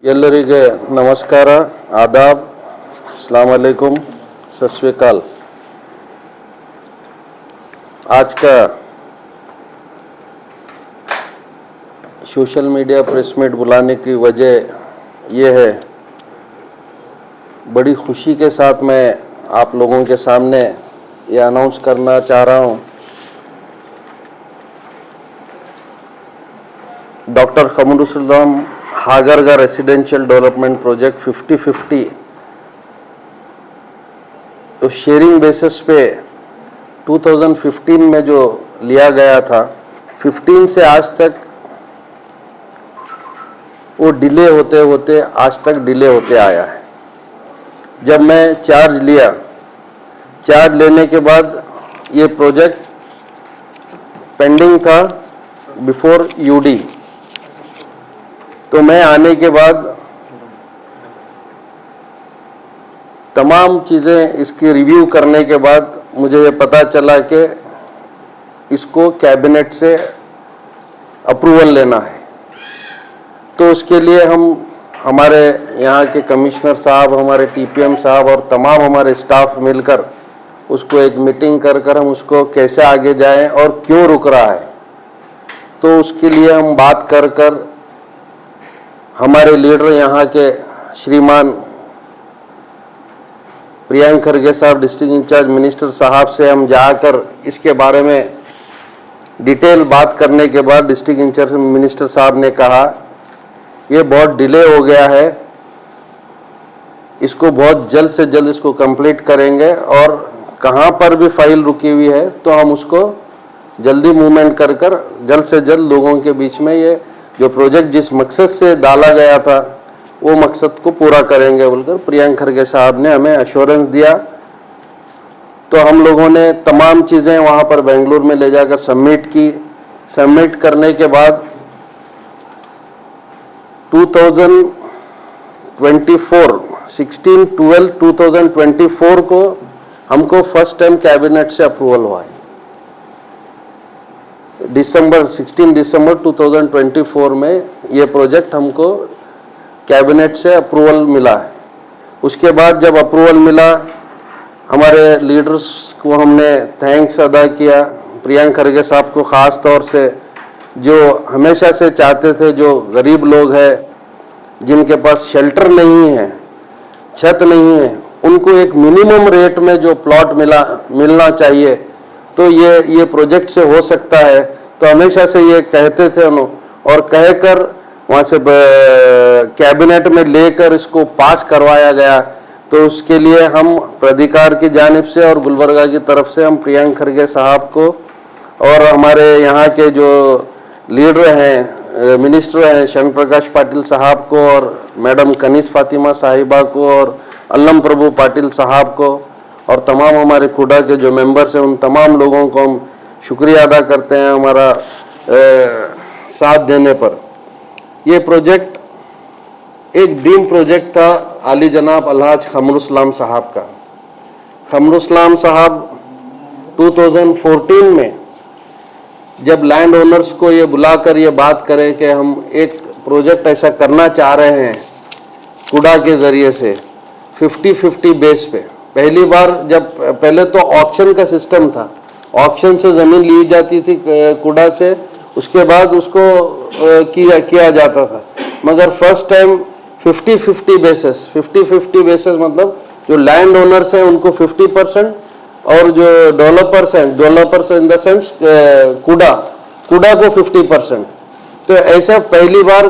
ಎಲ್ಲರಿಗೆ ನಮಸ್ಕಾರ, आदाब, अस्सलाम वालेकुम, सत श्री अकाल। आज का सोशल मीडिया प्रेस मीट बुलाने की वजह यह है, बड़ी खुशी के साथ मैं आप लोगों के सामने ये अनाउंस करना चाह रहा हूँ, doctor Khamrul Hagarga residential development project 50-50 तो शेयरिंग बेसिस पे 2015 में जो लिया गया था, 15 से आज तक वो डिले होते होते आज तक डिले होते आया है। जब मैं चार्ज लिया, चार्ज लेने के बाद ये प्रोजेक्ट पेंडिंग था बिफोर यूडी। तो मैं आने के बाद तमाम चीज़ें इसकी रिव्यू करने के बाद मुझे ये पता चला कि इसको कैबिनेट से अप्रूवल लेना है। तो उसके लिए हम हमारे यहाँ के कमिश्नर साहब, हमारे टीपीएम साहब और तमाम हमारे स्टाफ मिलकर उसको एक मीटिंग कर कर हम उसको कैसे आगे जाएं और क्यों रुक रहा है, तो उसके लिए हम बात कर कर हमारे लीडर यहाँ के श्रीमान प्रियंक खरगे साहब, डिस्ट्रिक्ट इंचार्ज मिनिस्टर साहब से हम जाकर इसके बारे में डिटेल बात करने के बाद डिस्ट्रिक्ट इंचार्ज मिनिस्टर साहब ने कहा ये बहुत डिले हो गया है, इसको बहुत जल्द से जल्द इसको कंप्लीट करेंगे और कहाँ पर भी फाइल रुकी हुई है तो हम उसको जल्दी मूवमेंट कर कर जल्द से जल्द लोगों के बीच में ये जो प्रोजेक्ट जिस मकसद से डाला गया था वो मकसद को पूरा करेंगे बोलकर प्रियंक खरगे साहब ने हमें एश्योरेंस दिया। तो हम लोगों ने तमाम चीज़ें वहाँ पर बेंगलुरु में ले जाकर सबमिट की। सबमिट करने के बाद 16/12/2024 को हमको फर्स्ट टाइम कैबिनेट से अप्रूवल हुआ है। 16 दिसंबर 2024 में ये प्रोजेक्ट हमको कैबिनेट से अप्रूवल मिला है। उसके बाद जब अप्रूवल मिला, हमारे लीडर्स को हमने थैंक्स अदा किया, प्रियंक खरगे साहब को ख़ास तौर से, जो हमेशा से चाहते थे, जो गरीब लोग हैं जिनके पास शेल्टर नहीं है, छत नहीं है, उनको एक मिनिमम रेट में जो प्लॉट मिलना चाहिए, तो ये प्रोजेक्ट से हो सकता है। तो हमेशा से ये कहते थे उन्होंने और कहकर वहाँ से कैबिनेट में लेकर इसको पास करवाया गया। तो उसके लिए हम प्राधिकार की जानिब से और गुलबर्गा की तरफ से हम प्रियंक खरगे साहब को और हमारे यहाँ के जो लीडर हैं, मिनिस्टर हैं, शरण प्रकाश पाटिल साहब को और मैडम कनीस फातिमा साहिबा को और अल्लम प्रभु पाटिल साहब को और तमाम हमारे खुडा के जो मेंबर्स हैं, उन तमाम लोगों को हम शुक्रिया अदा करते हैं हमारा साथ देने पर। ये प्रोजेक्ट एक ड्रीम प्रोजेक्ट था आली जनाब अलहाज खमरुल साहब का। खमरुल साहब 2014 में जब लैंड ओनर्स को ये बुलाकर ये बात करें कि हम एक प्रोजेक्ट ऐसा करना चाह रहे हैं कुडा के ज़रिए से 50-50 बेस पे, पहली बार जब पहले तो ऑक्शन का सिस्टम था, ऑक्शन से ज़मीन ली जाती थी कुडा से, उसके बाद उसको किया जाता था, मगर फर्स्ट टाइम 50-50 बेसिस। 50-50 बेसिस मतलब जो लैंड ओनर्स हैं उनको 50% और जो डेवलपर्स हैं, डेवलपर्स इन द सेंस कुडा को 50%। तो ऐसा पहली बार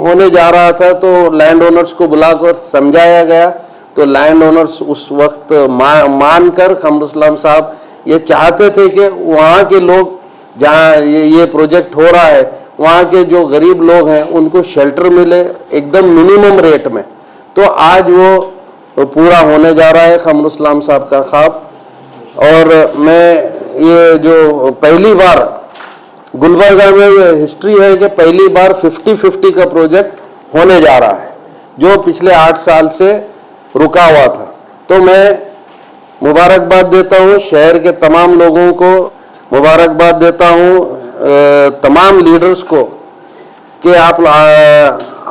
होने जा रहा था। तो लैंड ओनर्स को बुलाकर समझाया गया। तो लैंड ओनर्स उस वक्त मानकर खमरुल साहब ये चाहते थे कि वहाँ के लोग जहाँ ये प्रोजेक्ट हो रहा है, वहाँ के जो गरीब लोग हैं उनको शेल्टर मिले एकदम मिनिमम रेट में। तो आज वो पूरा होने जा रहा है खमरुल साहब का ख्वाब। और मैं ये जो पहली बार गुलबर्गा में ये हिस्ट्री है कि पहली बार 50-50 का प्रोजेक्ट होने जा रहा है, जो पिछले 8 साल से रुका हुआ था। तो मैं मुबारकबाद देता हूँ शहर के तमाम लोगों को, मुबारकबाद देता हूँ तमाम लीडर्स को कि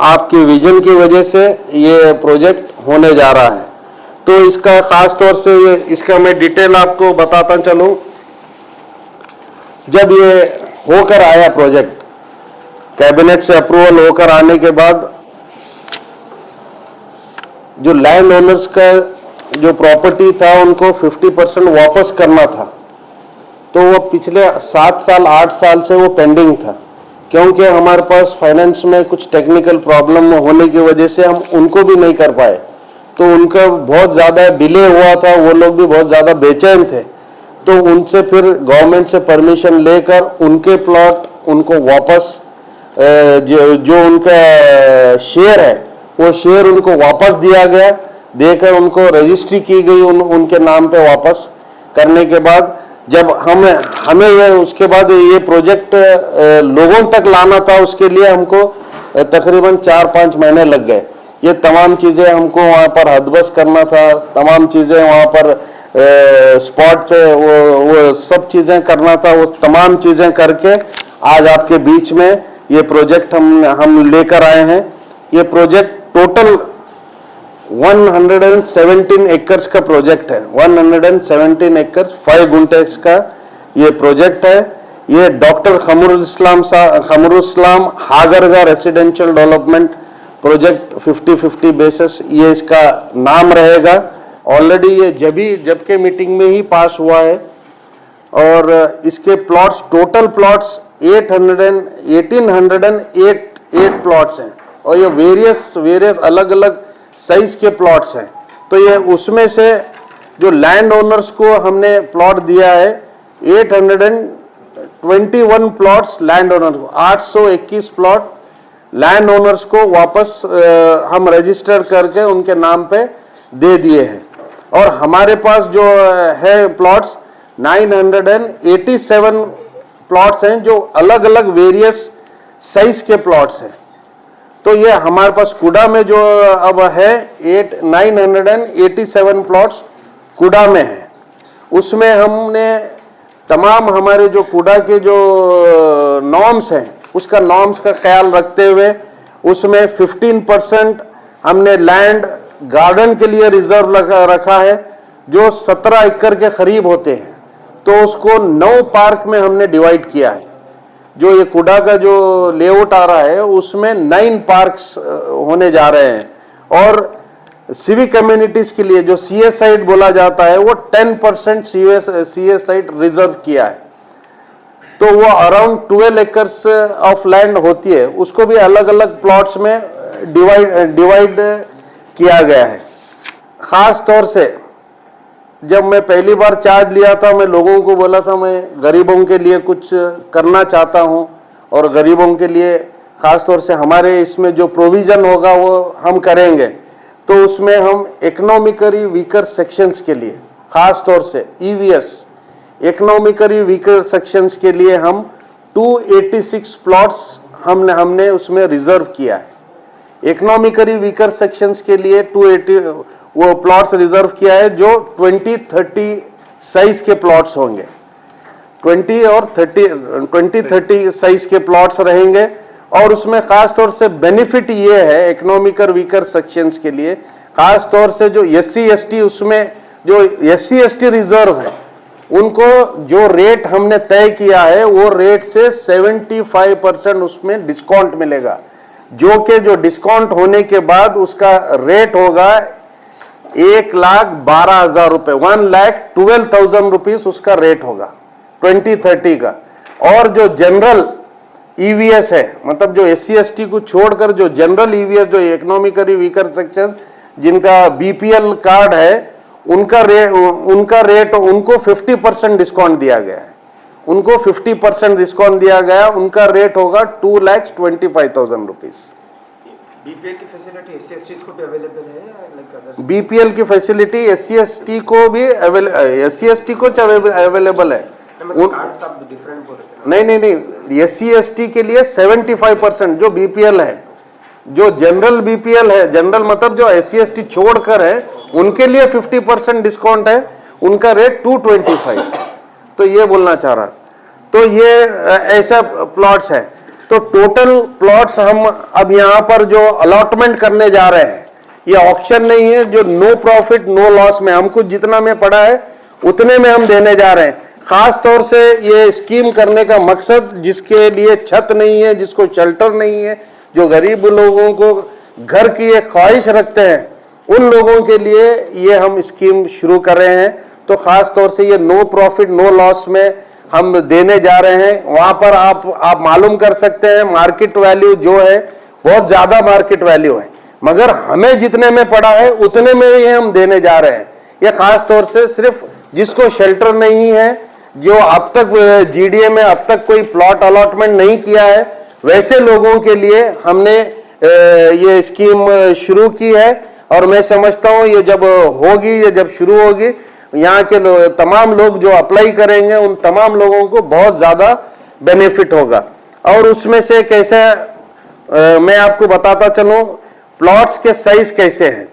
आपकी विजन की वजह से ये प्रोजेक्ट होने जा रहा है। तो इसका खास तौर से इसका मैं डिटेल आपको बताता चलूं। जब ये होकर आया प्रोजेक्ट, कैबिनेट से अप्रूवल होकर आने के बाद जो लैंड ओनर्स का जो प्रॉपर्टी था उनको 50% वापस करना था। तो वो पिछले 7 साल 8 साल से वो पेंडिंग था, क्योंकि हमारे पास फाइनेंस में कुछ टेक्निकल प्रॉब्लम होने की वजह से हम उनको भी नहीं कर पाए। तो उनका बहुत ज़्यादा डिले हुआ था, वो लोग भी बहुत ज़्यादा बेचैन थे। तो उनसे फिर गवर्नमेंट से परमिशन लेकर उनके प्लॉट उनको वापस जो उनका शेयर है वो शेयर उनको वापस दिया गया, देकर उनको रजिस्ट्री की गई उनके नाम पे वापस करने के बाद जब हमें ये उसके बाद ये प्रोजेक्ट लोगों तक लाना था, उसके लिए हमको तकरीबन 4-5 महीने लग गए। ये तमाम चीज़ें हमको वहाँ पर हदबस करना था, तमाम चीज़ें वहाँ पर स्पॉट पे वो सब चीज़ें करना था। वो तमाम चीज़ें करके आज आपके बीच में ये प्रोजेक्ट हम लेकर आए हैं। ये प्रोजेक्ट टोटल 117 एकर्स का प्रोजेक्ट है। 117 एकर्स 5 गुंटेक्स का ये प्रोजेक्ट है। ये doctor Khamrul Islam Hagarga residential development project 50-50 basis ये इसका नाम रहेगा। ऑलरेडी ये जब के मीटिंग में ही पास हुआ है और इसके प्लॉट्स टोटल प्लॉट्स 1808 प्लॉट्स हैं और ये वेरियस अलग अलग साइज के प्लॉट्स हैं। तो ये उसमें से जो लैंड ओनर्स को हमने प्लॉट दिया है 821 प्लॉट्स लैंड ओनर को, 821 प्लॉट लैंड ओनर्स को वापस हम रजिस्टर करके उनके नाम पे दे दिए हैं। और हमारे पास जो है प्लॉट्स 987 प्लॉट्स हैं जो अलग अलग वेरियस साइज के प्लॉट्स हैं। तो ये हमारे पास कुडा में जो अब है 987 प्लॉट्स कुडा में है। उसमें हमने तमाम हमारे जो कुडा के जो नॉर्म्स हैं उसका नॉर्म्स का ख्याल रखते हुए उसमें 15% हमने लैंड गार्डन के लिए रिजर्व रखा है जो 17 एकड़ के करीब होते हैं। तो उसको 9 पार्क में हमने डिवाइड किया है। जो ये कुडा का जो लेआउट आ रहा है उसमें 9 पार्क्स होने जा रहे हैं और सिविक कम्युनिटीज के लिए जो सीएस साइट बोला जाता है वो 10% सीएस साइट रिजर्व किया है। तो वो अराउंड 12 एकर्स ऑफ लैंड होती है, उसको भी अलग अलग प्लॉट्स में डिवाइड किया गया है। खास तौर से जब मैं पहली बार चार्ज लिया था मैं लोगों को बोला था मैं गरीबों के लिए कुछ करना चाहता हूं और गरीबों के लिए खास तौर से हमारे इसमें जो प्रोविजन होगा वो हम करेंगे। तो उसमें हम इकोनॉमिकली वीकर सेक्शंस के लिए खास तौर से ईवीएस इकोनॉमिकली वीकर सेक्शंस के लिए हम 286 प्लॉट्स हमने उसमें रिजर्व किया है। इकोनॉमिकली वीकर सेक्शंस के लिए 280 वो प्लॉट्स रिजर्व किया है जो 20-30 साइज के प्लॉट्स होंगे। 20-30 साइज के प्लॉट्स रहेंगे और उसमें खास तौर से बेनिफिट ये है इकोनॉमिकल वीकर सेक्शंस के लिए खास तौर से जो SC/ST उसमें जो SC/ST रिजर्व है उनको जो रेट हमने तय किया है वो रेट से 75% उसमें डिस्काउंट मिलेगा, जो डिस्काउंट होने के बाद उसका रेट होगा 1,12,000 रुपए, 1,12,000 रुपीज उसका रेट होगा 2030 का। और जो जनरल ईवीएस है मतलब जो SC/ST को छोड़कर जो जनरल ईवीएस जो इकोनॉमिकली वीकर सेक्शन जिनका BPL कार्ड है उनका रेट उनको 50% डिस्काउंट दिया गया है। उनको 50% डिस्काउंट दिया गया, उनका रेट होगा 2,25,000 रुपीज। बीपीएल की फैसिलिटी SC/ST को भी अवेलेबल है या लाइक अदर्स? बीपीएल की फैसिलिटी SC/ST को भी SC/ST को अवेलेबल है। कार्ड्स आप डिफरेंट बोल रहे थे। नहीं SC/ST के लिए 75% जो BPL है, जो जनरल BPL है, जनरल मतलब जो SC/ST छोड़कर है उनके लिए 50% डिस्काउंट है, उनका रेट 225। तो ये बोलना चाह रहा। तो ये ऐसा प्लॉट्स है। तो टोटल प्लॉट्स हम अब यहाँ पर जो अलॉटमेंट करने जा रहे हैं, ये ऑक्शन नहीं है, जो नो प्रॉफिट नो लॉस में हमको जितना में पड़ा है उतने में हम देने जा रहे हैं। खास तौर से ये स्कीम करने का मकसद, जिसके लिए छत नहीं है, जिसको शेल्टर नहीं है, जो गरीब लोगों को घर की एक ख्वाहिश रखते हैं, उन लोगों के लिए ये हम स्कीम शुरू कर रहे हैं। तो खास तौर से ये नो प्रॉफिट नो लॉस में हम देने जा रहे हैं। वहां पर आप मालूम कर सकते हैं मार्केट वैल्यू जो है बहुत ज्यादा मार्केट वैल्यू है, मगर हमें जितने में पड़ा है उतने में ही हम देने जा रहे हैं। ये खास तौर से सिर्फ जिसको शेल्टर नहीं है, जो अब तक जीडीए में अब तक कोई प्लॉट अलॉटमेंट नहीं किया है, वैसे लोगों के लिए हमने ये स्कीम शुरू की है। और मैं समझता हूँ ये जब होगी, ये जब शुरू होगी, यहाँ के तमाम लोग जो अप्लाई करेंगे उन तमाम लोगों को बहुत ज्यादा बेनिफिट होगा। और उसमें से कैसे मैं आपको बताता चलूं, प्लॉट्स के साइज कैसे हैं।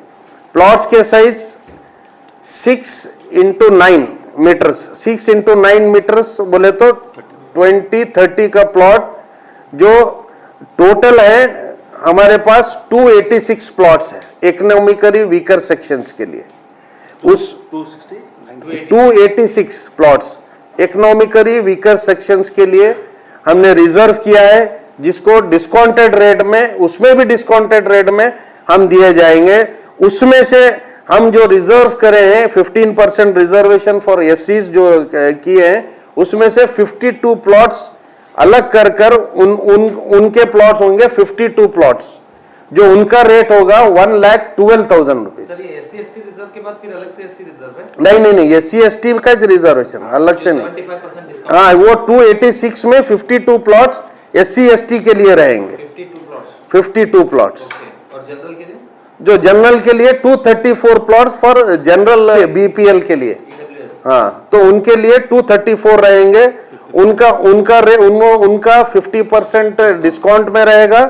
प्लॉट्स के size 6x9 metres, 6x9 metres बोले तो 20-30 का प्लॉट जो टोटल है हमारे पास 286 प्लॉट्स है इकोनॉमिकली वीकर सेक्शंस के लिए। उस 286 प्लॉट्स इकोनॉमिकली वीकर सेक्शंस के लिए हमने रिजर्व किया है, जिसको डिस्काउंटेड रेट में, उसमें भी डिस्काउंटेड रेट में हम दिए जाएंगे। उसमें से हम जो रिजर्व करे हैं 15% रिजर्वेशन फॉर एससीज जो किए हैं, उसमें से 52 प्लॉट्स अलग कर उनके प्लॉट्स होंगे 52 प्लॉट्स, जो उनका रेट होगा 1,12,000 रुपीज। सर ये SC ST रिजर्व के बाद फिर अलग से SC रिजर्व है? नहीं, SC ST का रिजर्वेशन अलग से नहीं। 75% डिस्काउंट। हाँ, वो 286 में 52 प्लॉट्स SC ST के लिए रहेंगे। 52 प्लॉट्स। और जनरल के लिए? जो जनरल के लिए 234 प्लॉट्स फॉर जनरल बीपीएल के लिए। हाँ, तो उनके लिए 234 रहेंगे। उनका 50% डिस्काउंट में रहेगा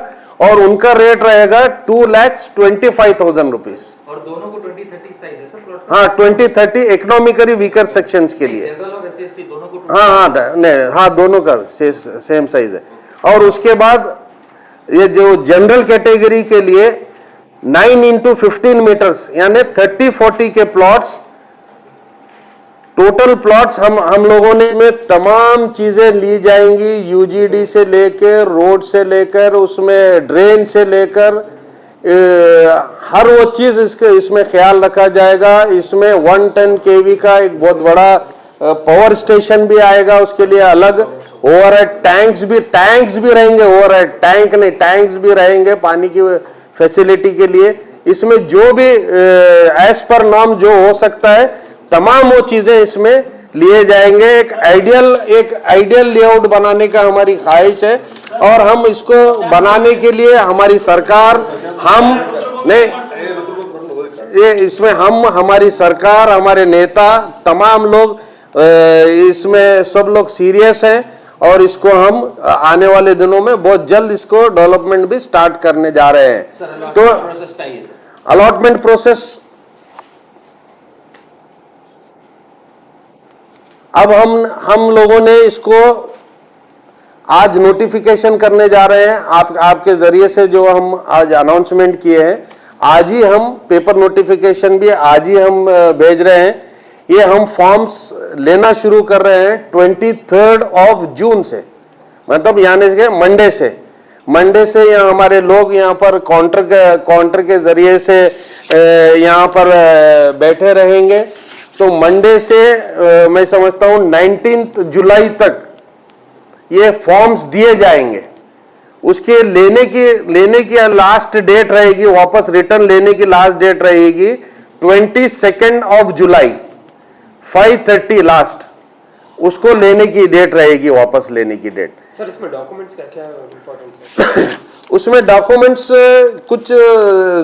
और उनका रेट रहेगा 2,25,000 रुपीज। और दोनों को 20-30 साइज है सर प्लॉट? हाँ, 20-30 इकोनॉमिकली वीकर सेक्शंस के लिए। जनरल और SC ST दोनों को? हाँ, दोनों का सेम साइज है। और उसके बाद ये जो जनरल कैटेगरी के लिए 9x15 मीटर्स यानी 30-40 के प्लॉट्स, टोटल प्लॉट्स हम लोगों ने इसमें तमाम चीजें ली जाएंगी, यूजीडी से लेकर, रोड से लेकर, उसमें ड्रेन से लेकर, हर वो चीज इसमें ख्याल रखा जाएगा। इसमें 110 kV का एक बहुत बड़ा पावर स्टेशन भी आएगा, उसके लिए अलग ओवरहेड टैंक्स भी रहेंगे। ओवरहेड टैंक नहीं, टैंक्स भी रहेंगे पानी की फैसिलिटी के लिए। इसमें जो भी एज पर नॉर्म जो हो सकता है, तमाम वो चीजें इसमें लिए जाएंगे। एक आइडियल लेआउट बनाने का हमारी ख्वाहिश है और हम इसको बनाने के लिए हमारी सरकार, हमारी सरकार, हमारे नेता, तमाम लोग इसमें सब लोग सीरियस हैं और इसको हम आने वाले दिनों में बहुत जल्द इसको डेवलपमेंट भी स्टार्ट करने जा रहे हैं। तो अलॉटमेंट प्रोसेस अब हम लोगों ने इसको आज नोटिफिकेशन करने जा रहे हैं। आपके जरिए से जो हम आज अनाउंसमेंट किए हैं, आज ही हम पेपर नोटिफिकेशन भी आज ही हम भेज रहे हैं। ये हम फॉर्म्स लेना शुरू कर रहे हैं 23 जून से, मतलब यानी कि मंडे से यहाँ हमारे लोग यहाँ पर काउंटर के जरिए से यहाँ पर बैठे रहेंगे। तो मंडे से मैं समझता हूँ 19 जुलाई तक ये फॉर्म्स दिए जाएंगे। उसके लेने की लास्ट डेट रहेगी, वापस रिटर्न लेने की लास्ट डेट रहेगी 22 जुलाई 5:30 लास्ट, उसको लेने की डेट रहेगी, वापस लेने की डेट। सर इसमें डॉक्यूमेंट्स क्या इंपॉर्टेंट है? उसमें डॉक्यूमेंट्स कुछ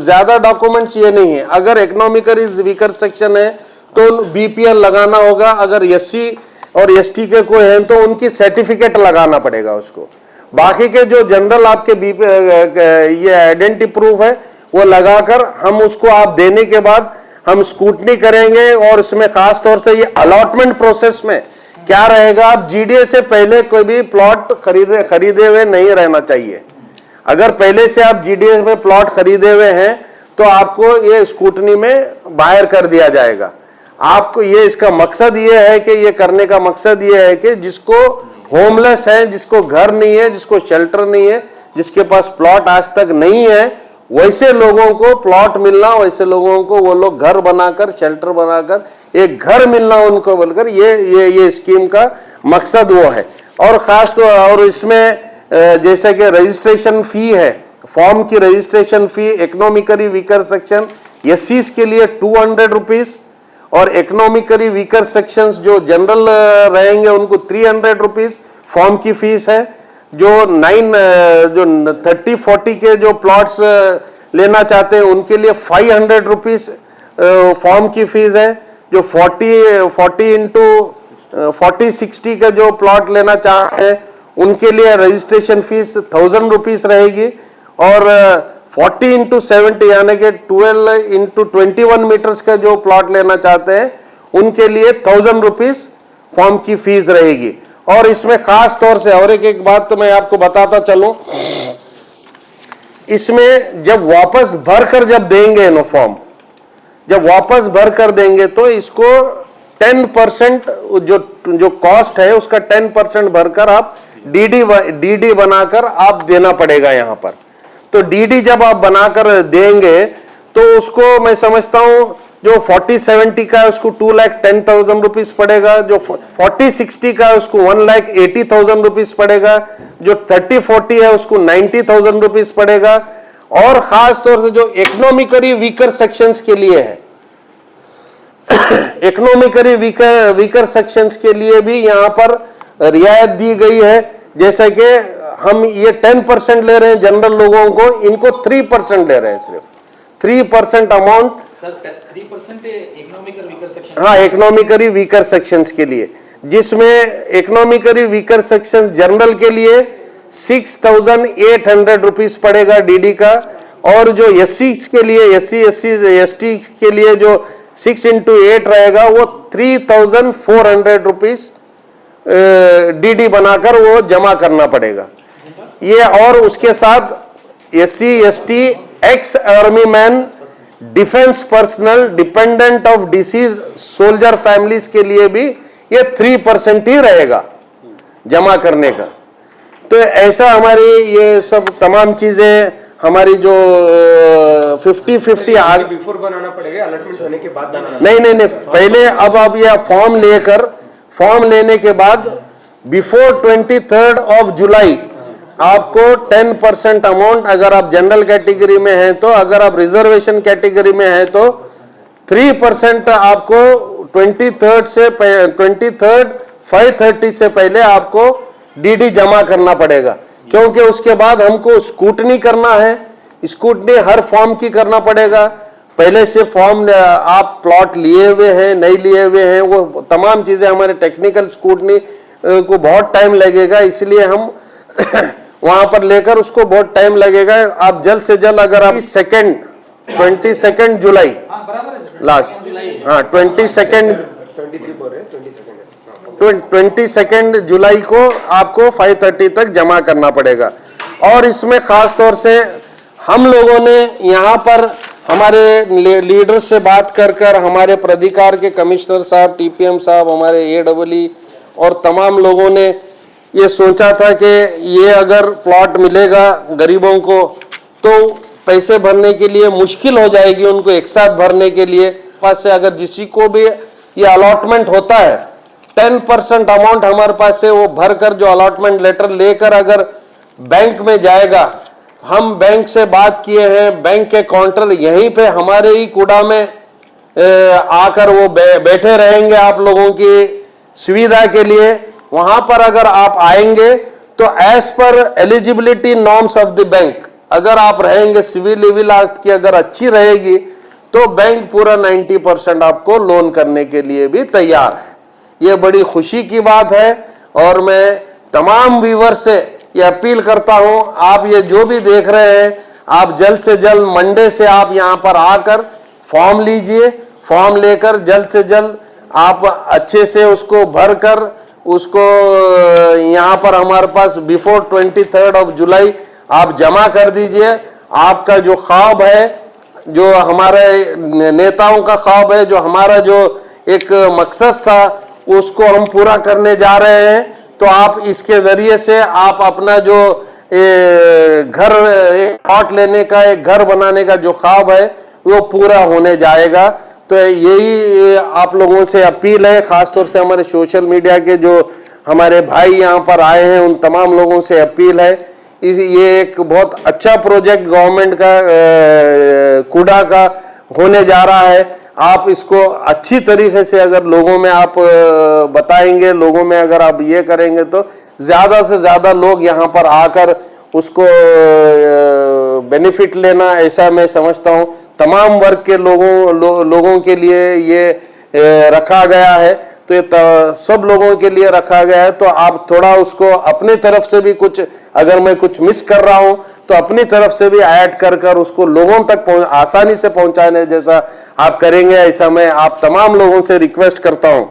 ज्यादा डॉक्यूमेंट्स ये नहीं है। अगर इकोनॉमिकली वीकर सेक्शन है तो बीपीएल लगाना होगा, अगर एससी और एसटी के कोई हैं तो उनकी सर्टिफिकेट लगाना पड़ेगा उसको। बाकी के जो जनरल आपके ये आइडेंटिटी प्रूफ है वो लगाकर हम उसको आप देने के बाद हम स्क्रूटनी करेंगे। और इसमें खास तौर से ये अलॉटमेंट प्रोसेस में क्या रहेगा, आप जीडीए से पहले कोई भी प्लॉट खरीदे हुए नहीं रहना चाहिए। अगर पहले से आप जीडीए में प्लॉट खरीदे हुए हैं तो आपको ये स्कूटनी में बाहर कर दिया जाएगा। आपको ये इसका मकसद ये है कि ये करने का मकसद ये है कि जिसको होमलेस है, जिसको घर नहीं है, जिसको शेल्टर नहीं है, जिसके पास प्लॉट आज तक नहीं है, वैसे लोगों को प्लॉट मिलना, वैसे लोगों को वो लोग घर बनाकर, शेल्टर बनाकर एक घर मिलना उनको बोलकर ये स्कीम का मकसद वो है। और खास तो और इसमें जैसे कि रजिस्ट्रेशन फी है, फॉर्म की registration fee economically weaker section एससीज के लिए 200 रुपीज और इकोनॉमिकली वीकर सेक्शंस जो जनरल रहेंगे उनको 300 रुपीज फॉर्म की फीस है। जो 30-40 के जो प्लॉट्स लेना चाहते हैं उनके लिए 500 रुपीज फॉर्म की फीस है। जो 40-60 का जो प्लॉट लेना चाहते हैं उनके लिए रजिस्ट्रेशन फीस 1000 रुपीज रहेगी। और 40-70 यानी कि 12-21 मीटर्स का जो प्लॉट लेना चाहते हैं उनके लिए 1000 रुपीज फॉर्म की फीस रहेगी। और इसमें खास तौर से और एक बात तो मैं आपको बताता चलूं, इसमें जब वापस भरकर जब देंगे नो फॉर्म, जब वापस भर कर देंगे तो इसको 10% जो कॉस्ट है उसका 10% भरकर आप डीडी बनाकर आप देना पड़ेगा यहाँ पर। तो डीडी जब आप बनाकर देंगे तो उसको मैं समझता हूं जो 40-70 का है उसको 2,10,000 रुपीज पड़ेगा, जो 40-60 का है उसको 1,80,000 रुपीज पड़ेगा, जो 30-40 है उसको 90,000 रुपीज पड़ेगा। और खास तौर से जो इकोनॉमिकली वीकर सेक्शंस के लिए है, इकोनॉमिकली वीकर सेक्शंस के लिए भी यहां पर रियायत दी गई है। जैसे कि हम ये 10% ले रहे हैं जनरल लोगों को, इनको 3% ले रहे हैं, सिर्फ 3% amount. Sir 3% economical weaker section, हाँ, इकोनॉमिकली वीकर सेक्शंस के लिए, जिसमें इकोनॉमिकली वीकर सेक्शन जनरल के लिए 6,800 रुपीज पड़ेगा डीडी का। और जो एससी के लिए, एसटी के लिए जो 6 into 8 रहेगा वो 3,400 रुपीज डीडी बनाकर वो जमा करना पड़ेगा ये। और उसके साथ SC ST ex army man, defence personnel, dependent of disease soldier families के लिए भी ये 3% ही रहेगा जमा करने का। तो ऐसा हमारी ये सब तमाम चीजें हमारी जो 50-50 आगे बिफोर बनाना पड़ेगा, अलॉटमेंट होने के बाद बनाना? नहीं, पहले अब आप ये फॉर्म लेने के बाद बिफोर 23 ऑफ जुलाई आपको 10% अमाउंट, अगर आप जनरल कैटेगरी में हैं तो, अगर आप रिजर्वेशन कैटेगरी में हैं तो 3% आपको 5:30 से पहले आपको डीडी जमा करना पड़ेगा। क्योंकि उसके बाद हमको स्कूटनी करना है, स्कूटनी हर फॉर्म की करना पड़ेगा। पहले से फॉर्म आप प्लॉट लिए हुए हैं नहीं लिए हुए हैं, वो तमाम चीजें हमारे टेक्निकल स्कूटनी को बहुत टाइम लगेगा, इसलिए हम वहां पर लेकर उसको बहुत टाइम लगेगा। आप जल्द से जल्द अगर आप 22 जुलाई लास्ट, हाँ 22 जुलाई को आपको 5:30 तक जमा करना पड़ेगा। और इसमें खास तौर से हम लोगों ने यहाँ पर हमारे लीडर से बात कर हमारे प्राधिकार के कमिश्नर साहब, टीपीएम साहब, हमारे एडब्ल्यू और तमाम लोगों ने ये सोचा था कि ये अगर प्लॉट मिलेगा गरीबों को तो पैसे भरने के लिए मुश्किल हो जाएगी उनको एक साथ भरने के लिए। पास से अगर किसी को भी ये अलॉटमेंट होता है 10% अमाउंट हमारे पास से वो भरकर जो अलॉटमेंट लेटर लेकर अगर बैंक में जाएगा, हम बैंक से बात किए हैं, बैंक के काउंटर यहीं पे हमारे ही कुड़ा में आकर वो बैठे रहेंगे आप लोगों की सुविधा के लिए। वहां पर अगर आप आएंगे तो as per eligibility norms of the bank अगर आप रहेंगे, सिविल आपकी अगर अच्छी रहेगी तो बैंक पूरा 90% आपको लोन करने के लिए भी तैयार है। ये बड़ी खुशी की बात है और मैं तमाम व्यूअर से ये अपील करता हूं, आप ये जो भी देख रहे हैं आप जल्द से जल्द मंडे से आप यहां पर आकर फॉर्म लीजिए। फॉर्म लेकर जल्द से जल्द आप अच्छे से उसको भरकर उसको यहाँ पर हमारे पास बिफोर 23 ऑफ जुलाई आप जमा कर दीजिए। आपका जो ख्वाब है, जो हमारे नेताओं का ख्वाब है, जो हमारा जो एक मकसद था, उसको हम पूरा करने जा रहे हैं। तो आप इसके जरिए से आप अपना जो घर, प्लॉट लेने का, एक घर बनाने का जो ख्वाब है वो पूरा होने जाएगा। तो यही आप लोगों से अपील है, खासतौर से हमारे सोशल मीडिया के जो हमारे भाई यहाँ पर आए हैं उन तमाम लोगों से अपील है। ये एक बहुत अच्छा प्रोजेक्ट गवर्नमेंट का कूड़ा का होने जा रहा है। आप इसको अच्छी तरीके से अगर लोगों में आप बताएंगे, लोगों में अगर आप ये करेंगे तो ज़्यादा से ज़्यादा लोग यहाँ पर आकर उसको बेनिफिट लेना, ऐसा मैं समझता हूँ। तमाम वर्ग के लोगों के लिए ये रखा गया है। तो ये सब लोगों के लिए रखा गया है। तो आप थोड़ा उसको अपनी तरफ से भी कुछ, अगर मैं कुछ मिस कर रहा हूं तो अपनी तरफ से भी ऐड कर उसको लोगों तक आसानी से पहुंचाने जैसा आप करेंगे, ऐसा मैं आप तमाम लोगों से रिक्वेस्ट करता हूं।